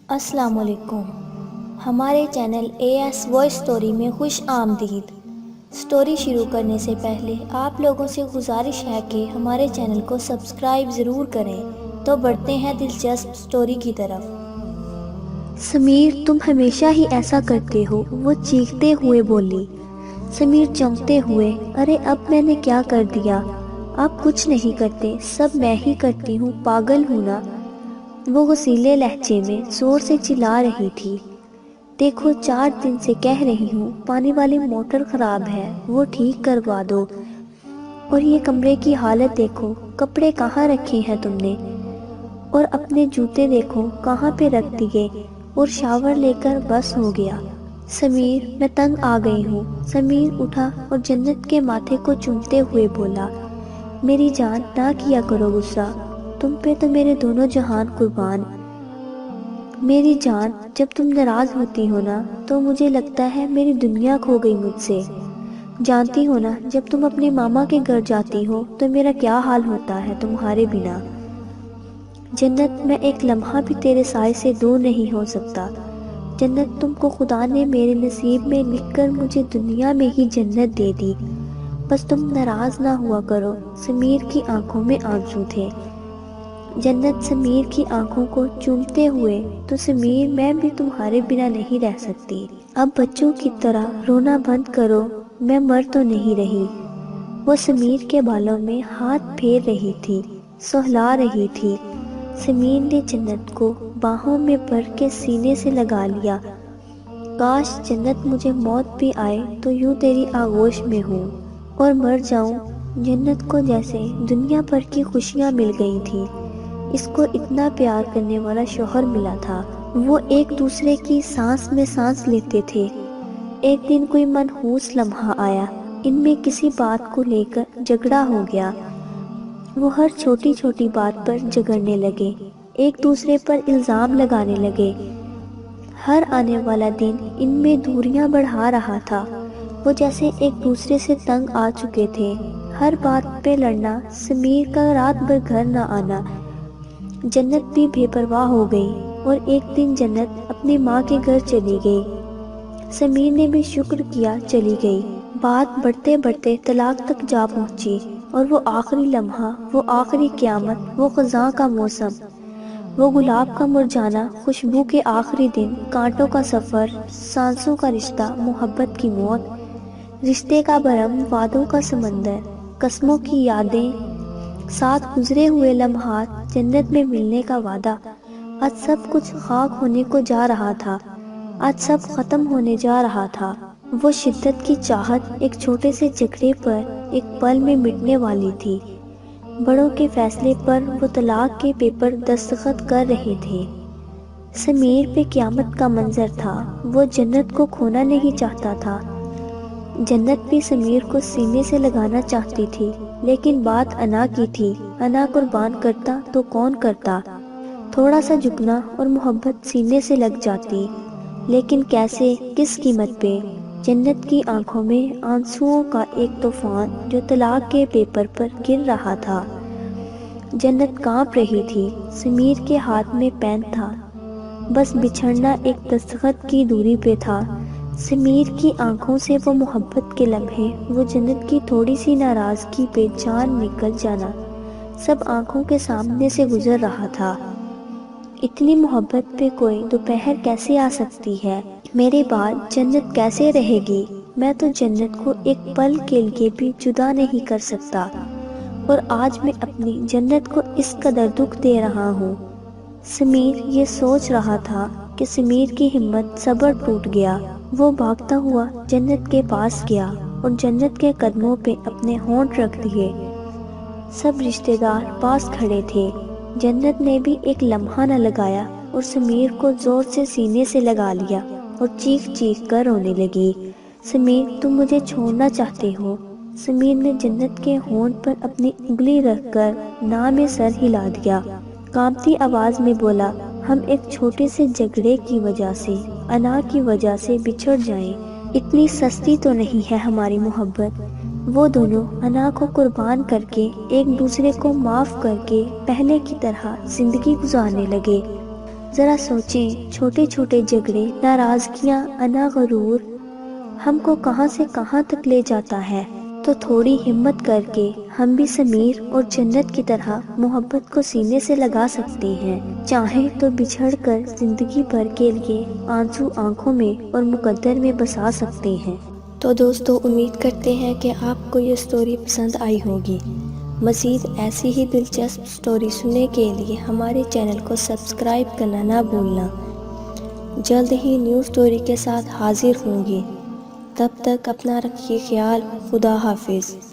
السلام علیکم۔ ہمارے چینل AS وائس سٹوری میں خوش آمدید۔ سٹوری شروع کرنے سے پہلے آپ لوگوں سے گزارش ہے کہ ہمارے چینل کو سبسکرائب ضرور کریں۔ تو بڑھتے ہیں دلچسپ سٹوری کی طرف۔ سمیر، تم ہمیشہ ہی ایسا کرتے ہو، وہ چیختے ہوئے بولی۔ سمیر چونکتے ہوئے، ارے اب میں نے کیا کر دیا؟ آپ کچھ نہیں کرتے، سب میں ہی کرتی ہوں، پاگل ہوں نا؟ وہ غصیلے لہجے میں زور سے چلا رہی تھی۔ دیکھو، 4 دن سے کہہ رہی ہوں، پانی والی موٹر خراب ہے، وہ ٹھیک کروا دو۔ اور یہ کمرے کی حالت دیکھو، کپڑے کہاں رکھے ہیں تم نے؟ اور اپنے جوتے دیکھو کہاں پہ رکھ دیے، اور شاور لے کر بس ہو گیا۔ سمیر، میں تنگ آ گئی ہوں۔ سمیر اٹھا اور جنت کے ماتھے کو چومتے ہوئے بولا، میری جان، نہ کیا کرو غصہ، تم پہ تو میرے دونوں جہان قربان۔ میری جان، جب تم ناراض ہوتی ہو نا تو مجھے لگتا ہے میری دنیا کھو گئی مجھ سے۔ جانتی ہو نا، جب تم اپنے ماما کے گھر جاتی ہو تو میرا کیا حال ہوتا ہے تمہارے بنا۔ جنت، میں ایک لمحہ بھی تیرے سائے سے دور نہیں ہو سکتا۔ جنت، تم کو خدا نے میرے نصیب میں لکھ کر مجھے دنیا میں ہی جنت دے دی، بس تم ناراض نہ ہوا کرو۔ سمیر کی آنکھوں میں آنسو تھے۔ جنت سمیر کی آنکھوں کو چومتے ہوئے، تو سمیر، میں بھی تمہارے بنا نہیں رہ سکتی، اب بچوں کی طرح رونا بند کرو، میں مر تو نہیں رہی۔ وہ سمیر کے بالوں میں ہاتھ پھیر رہی تھی، سہلا رہی تھی۔ سمیر نے جنت کو باہوں میں بھر کے سینے سے لگا لیا۔ کاش جنت، مجھے موت بھی آئے تو یوں تیری آغوش میں ہوں اور مر جاؤں۔ جنت کو جیسے دنیا بھر کی خوشیاں مل گئی تھی، اس کو اتنا پیار کرنے والا شوہر ملا تھا، وہ ایک دوسرے کی سانس میں سانس لیتے تھے۔ ایک دن کوئی منحوس لمحہ آیا، ان میں کسی بات کو لے کر جھگڑا ہو گیا۔ وہ ہر چھوٹی چھوٹی بات پر جھگڑنے لگے، ایک دوسرے پر الزام لگانے لگے۔ ہر آنے والا دن ان میں دوریاں بڑھا رہا تھا، وہ جیسے ایک دوسرے سے تنگ آ چکے تھے۔ ہر بات پہ لڑنا، سمیر کا رات بھر گھر نہ آنا۔ جنت بھی بے پرواہ ہو گئی، اور ایک دن جنت اپنی ماں کے گھر چلی گئی۔ سمیر نے بھی شکر کیا چلی گئی۔ بات بڑھتے بڑھتے طلاق تک جا پہنچی، اور وہ آخری لمحہ، وہ آخری قیامت، وہ خزاں کا موسم، وہ گلاب کا مرجھانا، خوشبو کے آخری دن، کانٹوں کا سفر، سانسوں کا رشتہ، محبت کی موت، رشتے کا بھرم، وعدوں کا سمندر، قسموں کی یادیں، ساتھ گزرے ہوئے لمحات، جنت میں ملنے کا وعدہ۔ آج سب کچھ خاک ہونے کو جا رہا تھا، آج سب ختم ہونے جا رہا تھا۔ وہ شدت کی چاہت ایک چھوٹے سے جھگڑے پر ایک پل میں مٹنے والی تھی۔ بڑوں کے فیصلے پر وہ طلاق کے پیپر دستخط کر رہے تھے۔ سمیر پہ قیامت کا منظر تھا، وہ جنت کو کھونا نہیں چاہتا تھا۔ جنت بھی سمیر کو سینے سے لگانا چاہتی تھی، لیکن بات انا کی تھی، انا قربان کرتا تو کون کرتا؟ تھوڑا سا جھکنا اور محبت سینے سے لگ جاتی، لیکن کیسے، کس قیمت پہ؟ جنت کی آنکھوں میں آنسوؤں کا ایک طوفان جو طلاق کے پیپر پر گر رہا تھا۔ جنت کانپ رہی تھی، سمیر کے ہاتھ میں پین تھا، بس بچھڑنا ایک دستخط کی دوری پہ تھا۔ سمیر کی آنکھوں سے وہ محبت کے لمحے، وہ جنت کی تھوڑی سی ناراضگی پہ جان نکل جانا، سب آنکھوں کے سامنے سے گزر رہا تھا۔ اتنی محبت پہ کوئی دوپہر کیسے آ سکتی ہے؟ میرے بعد جنت کیسے رہے گی؟ میں تو جنت کو ایک پل کے لیے بھی جدا نہیں کر سکتا، اور آج میں اپنی جنت کو اس قدر دکھ دے رہا ہوں۔ سمیر یہ سوچ رہا تھا کہ سمیر کی ہمت صبر ٹوٹ گیا۔ وہ بھاگتا ہوا جنت کے پاس گیا اور جنت کے قدموں پہ اپنے ہونٹ رکھ دیے۔ سب رشتہ دار پاس کھڑے تھے۔ جنت نے بھی ایک لمحہ نہ لگایا، اور سمیر کو زور سے سینے سے لگا لیا اور چیخ چیخ کر رونے لگی، سمیر، تم مجھے چھوڑنا چاہتے ہو؟ سمیر نے جنت کے ہونٹ پر اپنی انگلی رکھ کر ناں میں سر ہلا دیا، کانپتی آواز میں بولا، ہم ایک چھوٹے سے جھگڑے کی وجہ سے، انا کی وجہ سے بچھڑ جائیں، اتنی سستی تو نہیں ہے ہماری محبت۔ وہ دونوں انا کو قربان کر کے، ایک دوسرے کو معاف کر کے، پہلے کی طرح زندگی گزارنے لگے۔ ذرا سوچیں، چھوٹے چھوٹے جھگڑے، ناراضگیاں، انا غرور ہم کو کہاں سے کہاں تک لے جاتا ہے۔ تو تھوڑی ہمت کر کے ہم بھی سمیر اور جنت کی طرح محبت کو سینے سے لگا سکتے ہیں، چاہیں تو بچھڑ کر زندگی بھر کے لیے آنسو آنکھوں میں اور مقدر میں بسا سکتے ہیں۔ تو دوستو، امید کرتے ہیں کہ آپ کو یہ سٹوری پسند آئی ہوگی۔ مزید ایسی ہی دلچسپ سٹوری سننے کے لیے ہمارے چینل کو سبسکرائب کرنا نہ بھولنا۔ جلد ہی نیو سٹوری کے ساتھ حاضر ہوں گی۔ تب تک اپنا رکھیے خیال۔ خدا حافظ۔